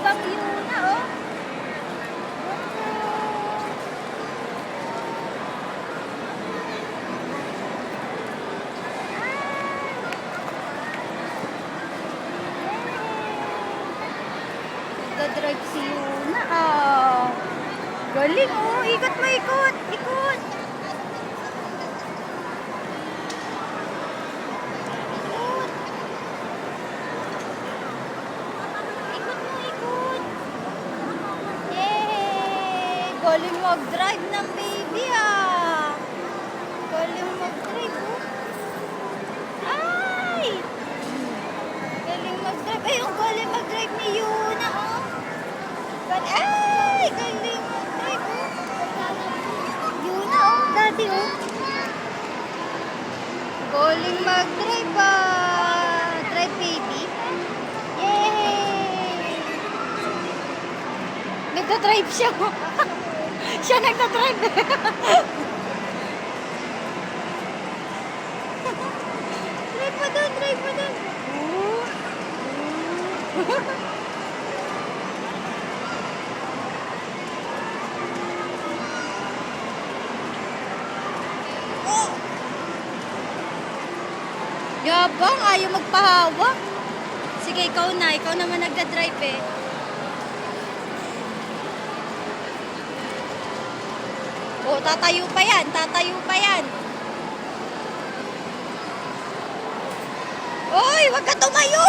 ibang Yuna, oh. Nagdadrive si Yuna, ah. Galing, oh. Ikot mo, ikot. Ikot. Galing mag-drive ng baby, ah. Galing mag-drive, oh. Ay! Galing mag-drive. Ay, ang galing mag-drive ni Yuna, oh. Ay! Galing mag-drive, oh. Yuna, oh. Daddy, oh. Galing mag-drive, ah. Drive, baby. Yay! Nagda-drive siya, oh. Siya nagda-drive. Drive mo doon, drive mo doon. Yabang, ayaw magpahawak. Sige, ikaw na. Ikaw naman nagda-drive, eh. Oh, tatayo pa yan. Tatayo pa yan. Oy, wag ka tumayo!